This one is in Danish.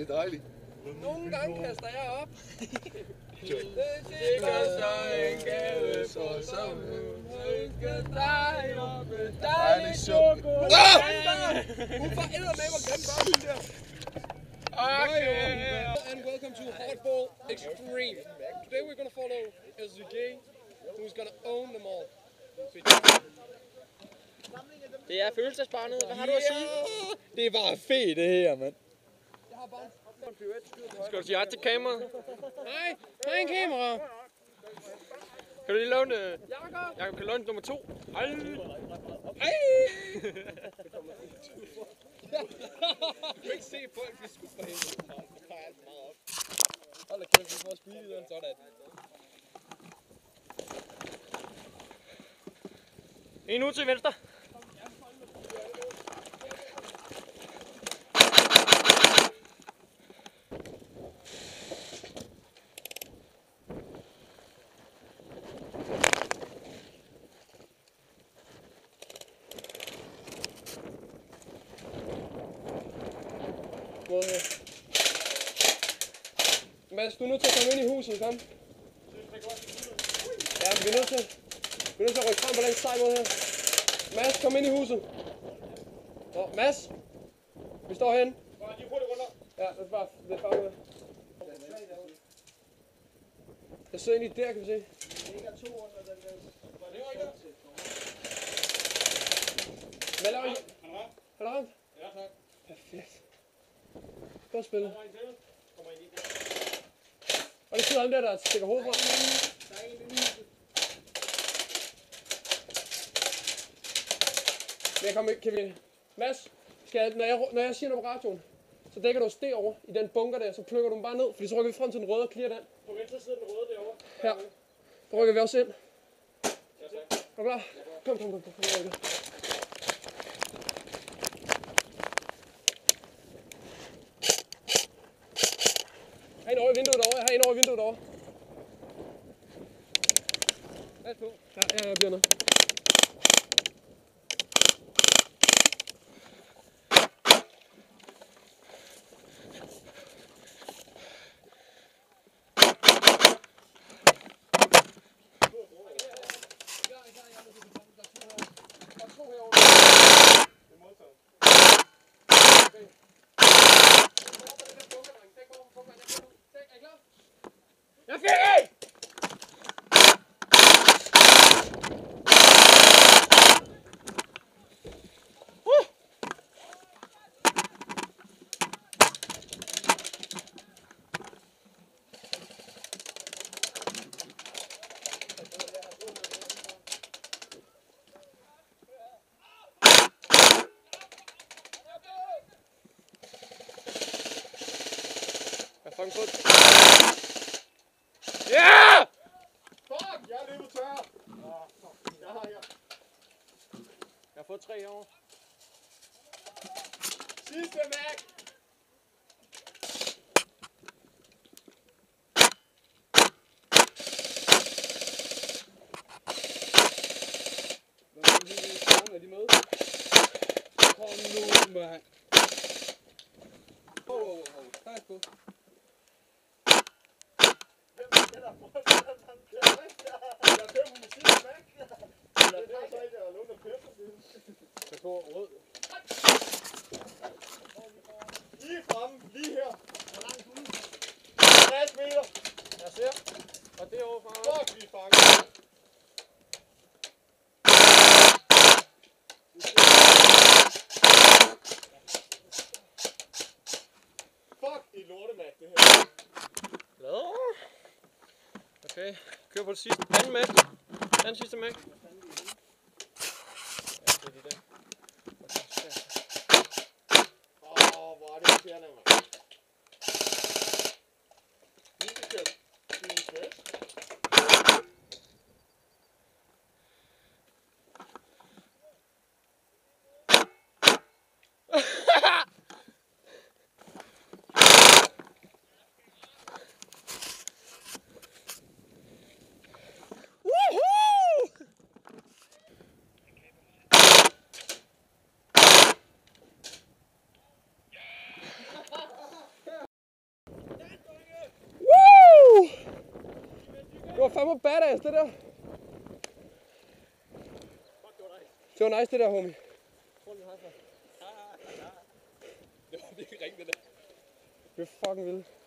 Det er dejligt. Nogle gange kaster jeg op. Det gør så en gave for sommer. Ønsker dig op med dejlig chokolade. Hun får eddermame og glemme bare den der. Okay. And welcome to Hardball Extreme. Today we're gonna follow SZG, who's gonna own them all. Det er fødselsdagsbarnet. Hvad har du at sige? Det er bare fedt det her, mand. Jeg har bare Skal du sige hej til kameraet? hej, der er en kamera. Kan du lige låne Jakob kan låne nummer 2? Hej. Hej. Du kan ikke se folk, de skulle få hende. Det peger alt meget op. Hold da kæft, vi får speed i den sådan. En ud til venstre. Mads, du er nødt til at komme ind i huset, kom. Ja, vi er nødt til at rykke frem på den sej måde her. Mads, kom ind i huset. Nå, Mads. Vi står herinde. Ja, det er bare med. Jeg sidder ind i der, kan vi se. Hvad laver I? Har du ramt? Ja, tak. Perfekt. Godt spillet. Og det sidder ham der stikker hovedet fra. Men jeg kommer ikke, Kevin. Mads, når jeg siger noget på radioen, så dækker du os derovre i den bunker der, så plukker du dem bare ned, fordi så rykker vi frem til den røde og clear den. På venstre side den røde derovre. Her. Så rykker vi også ind. Ja, tak. Er du klar? Kom. Her over i vinduet derovre. Pas på. Ja, jeg bliver noget. Jeg fik en! Jeg fanger på det. Ja! Fuck, jeg er løbet tør. Jeg har her. Jeg har fået 3 herovre. Sidste Mac. Er de med? Kom nu, mand. Pas på. Jeg får rød. Lige fremme, lige her. Hvor langt ude? 60 meter. Jeg ser. Og derovre fra. Fuck, vi er fanget. Fuck, det er lortemag, det her. Hvad? Okay, kør på det sidste. Anden Mac. Den sidste Mac. Hvor er det irriterende, mand. Vi skal køre fast. fandme badass, det der. Det var nice, det der, homie. Det var virkelig ringe, det der. Det er fucking vildt.